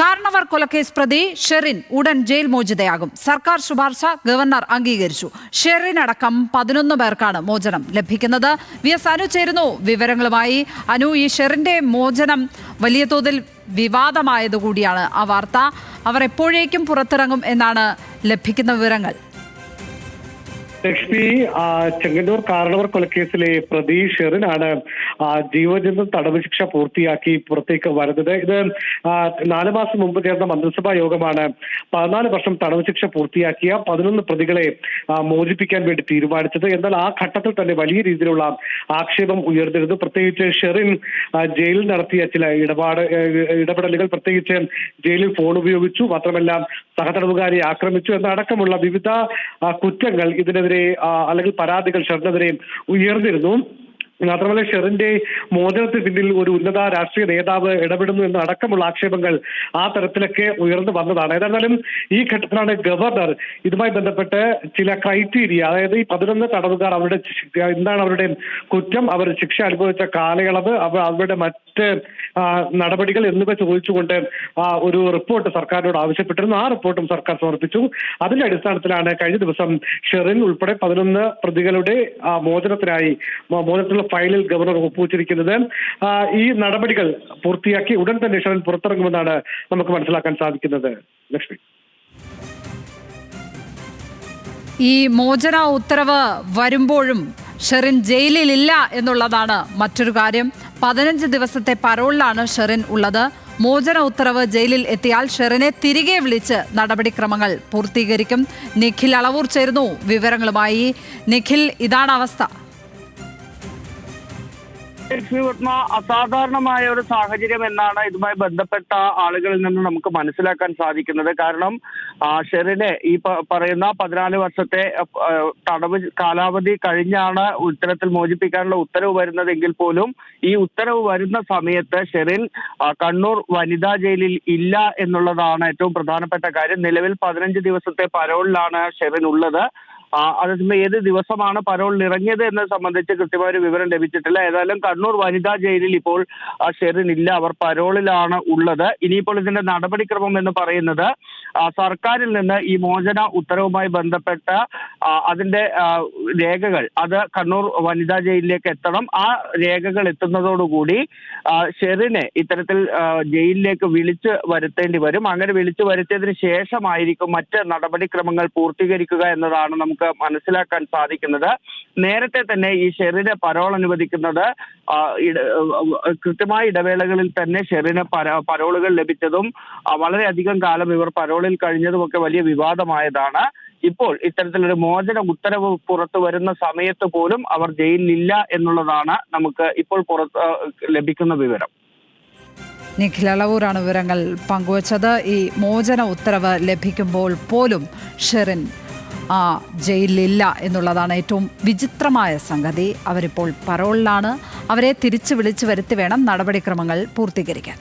കാരണവർ കൊലക്കേസ് പ്രതി ഷെറിൻ ഉടൻ ജയിൽ മോചിതയാകും. സർക്കാർ ശുപാർശ ഗവർണർ അംഗീകരിച്ചു. ഷെറിൻ അടക്കം 11 പേർക്കാണ് മോചനം ലഭിക്കുന്നത്. വി.എസ്. അനു ചേരുന്നു വിവരങ്ങളുമായി. അനു, ഈ ഷെറിന്റെ മോചനം വലിയ തോതിൽ വിവാദമായതുകൂടിയാണ് ആ വാർത്ത. അവർ എപ്പോഴേക്കും പുറത്തിറങ്ങും എന്നാണ് ലഭിക്കുന്ന വിവരങ്ങൾ? ലക്ഷ്മി, ചെങ്ങന്നൂർ കാരണവർ കൊലക്കേസിലെ പ്രതി ഷെറിനാണ് ജീവപര്യന്തം തടവ് ശിക്ഷ പൂർത്തിയാക്കി പുറത്തേക്ക് വരുന്നത്. ഇത് 4 മാസം മുമ്പ് ചേർന്ന മന്ത്രിസഭാ യോഗമാണ് 14 വർഷം തടവ് ശിക്ഷ പൂർത്തിയാക്കിയ 11 പ്രതികളെ മോചിപ്പിക്കാൻ വേണ്ടി തീരുമാനിച്ചത്. എന്നാൽ ആ ഘട്ടത്തിൽ തന്നെ വലിയ രീതിയിലുള്ള ആക്ഷേപം ഉയർന്നിരുന്നു. പ്രത്യേകിച്ച് ഷെറിൻ ജയിലിൽ നടത്തിയ ചില ഇടപെടലുകൾ, പ്രത്യേകിച്ച് ജയിലിൽ ഫോൺ ഉപയോഗിച്ചു, മാത്രമല്ല സഹതടവുകാരെ ആക്രമിച്ചു എന്നടക്കമുള്ള വിവിധ കുറ്റങ്ങൾ ഇതിനെതിരെ അല്ലെങ്കിൽ പരാതികൾ ഷെറിനെതിരെ ഉയർന്നിരുന്നു. മാത്രമല്ല ഷെറിന്റെ മോചനത്തിന് പിന്നിൽ ഒരു ഉന്നത രാഷ്ട്രീയ നേതാവ് ഇടപെടുന്നു എന്ന അടക്കമുള്ള ആക്ഷേപങ്ങൾ ആ തരത്തിലൊക്കെ ഉയർന്നു വന്നതാണ്. ഏതായാലും ഈ ഘട്ടത്തിലാണ് ഗവർണർ ഇതുമായി ബന്ധപ്പെട്ട് ചില ക്രൈറ്റീരിയ, അതായത് ഈ 11 തടവുകാർ എന്താണ് അവരുടെ കുറ്റം, അവർ ശിക്ഷ അനുഭവിച്ച കാലയളവ്, അവരുടെ മറ്റ് നടപടികൾ എന്നിവ ചോദിച്ചുകൊണ്ട് ഒരു റിപ്പോർട്ട് സർക്കാരിനോട് ആവശ്യപ്പെട്ടിരുന്നു. ആ റിപ്പോർട്ടും സർക്കാർ സമർപ്പിച്ചു. അതിന്റെ അടിസ്ഥാനത്തിലാണ് കഴിഞ്ഞ ദിവസം ഷെറിൻ ഉൾപ്പെടെ 11 പ്രതികളുടെ മോചനത്തിനുള്ള ഫയലിൽ ഗവർണർ ഒപ്പുവച്ചിരിക്കുന്നത്. ഈ നടപടികൾ പൂർത്തിയാക്കി ഉടൻ തന്നെ ഷെറിൻ പുറത്തിറങ്ങുമെന്നാണ് നമുക്ക് മനസ്സിലാക്കാൻ സാധിക്കുന്നത്. ലക്ഷ്മി, ഈ മോചന ഉത്തരവ് വരുമ്പോഴും ഷെറിൻ ജയിലിലില്ല എന്നുള്ളതാണ് മറ്റൊരു കാര്യം. 15 ദിവസത്തെ പരോളിലാണ് ഷെറിൻ ഉള്ളത്. മോചന ഉത്തരവ് ജയിലിൽ എത്തിയാൽ ഷെറിനെ തിരികെ വിളിച്ച് നടപടിക്രമങ്ങൾ പൂർത്തീകരിക്കും. നിഖിൽ അളവൂർ ചേരുന്നു വിവരങ്ങളുമായി. നിഖിൽ, ഇതാണ് അവസ്ഥ. അസാധാരണമായ ഒരു സാഹചര്യം എന്നാണ് ഇതുമായി ബന്ധപ്പെട്ട ആളുകളിൽ നിന്ന് നമുക്ക് മനസ്സിലാക്കാൻ സാധിക്കുന്നത്. കാരണം ഷെറിനെ ഈ പറയുന്ന 14 വർഷത്തെ തടവ് കാലാവധി കഴിഞ്ഞാണ് ഇത്തരത്തിൽ മോചിപ്പിക്കാനുള്ള ഉത്തരവ് വരുന്നതെങ്കിൽ പോലും ഈ ഉത്തരവ് വരുന്ന സമയത്ത് ഷെറിൻ കണ്ണൂർ വനിതാ ജയിലിൽ ഇല്ല എന്നുള്ളതാണ് ഏറ്റവും പ്രധാനപ്പെട്ട കാര്യം. നിലവിൽ 15 ദിവസത്തെ പരോളിലാണ് ഷെറിൻ ഉള്ളത്. അതേസമയം ഏത് ദിവസമാണ് പരോളിൽ ഇറങ്ങിയത് എന്നത് സംബന്ധിച്ച് കൃത്യമായ ഒരു വിവരം ലഭിച്ചിട്ടില്ല. ഏതായാലും കണ്ണൂർ വനിതാ ജയിലിൽ ഇപ്പോൾ ഷെറിൻ ഇല്ല, അവർ പരോളിലാണ് ഉള്ളത്. ഇനിയിപ്പോൾ ഇതിന്റെ നടപടിക്രമം എന്ന് പറയുന്നത് സർക്കാരിൽ നിന്ന് ഈ മോചന ഉത്തരവുമായി ബന്ധപ്പെട്ട അതിന്റെ രേഖകൾ അത് കണ്ണൂർ വനിതാ ജയിലിലേക്ക് എത്തണം. ആ രേഖകൾ എത്തുന്നതോടുകൂടി ഷെറിനെ ഇത്തരത്തിൽ ജയിലിലേക്ക് വിളിച്ചു വരുത്തേണ്ടി വരും. അങ്ങനെ വിളിച്ചു വരുത്തിയതിന് ശേഷമായിരിക്കും മറ്റ് നടപടിക്രമങ്ങൾ പൂർത്തീകരിക്കുക എന്നതാണ് നമുക്ക് മനസ്സിലാക്കാൻ സാധിക്കുന്നത്. നേരത്തെ തന്നെ ഈ ഷെറിനെ പരോൾ അനുവദിക്കുന്നത് കൃത്യമായ ഇടവേളകളിൽ തന്നെ ഷെറിന് പരോളുകൾ ലഭിച്ചതും വളരെയധികം കാലം ഇവർ പരോളിൽ കഴിഞ്ഞതുമൊക്കെ വലിയ വിവാദമായതാണ്. ഇപ്പോൾ ഇത്തരത്തിലൊരു മോചന ഉത്തരവ് പുറത്തു വരുന്ന സമയത്ത് പോലും അവർ ജയിലിലില്ല എന്നുള്ളതാണ് നമുക്ക് ഇപ്പോൾ ലഭിക്കുന്ന വിവരം. നിഖിൽ അളവൂരാണ് വിവരങ്ങൾ പങ്കുവച്ചത്. ഈ മോചന ഉത്തരവ് ലഭിക്കുമ്പോൾ പോലും ഷെറിൻ ജയിലിലില്ല എന്നുള്ളതാണ് ഏറ്റവും വിചിത്രമായ സംഗതി. അവരിപ്പോൾ പരോളിലാണ്. അവരെ തിരിച്ചു വിളിച്ചു വരുത്തി വേണം നടപടിക്രമങ്ങൾ പൂർത്തീകരിക്കാൻ.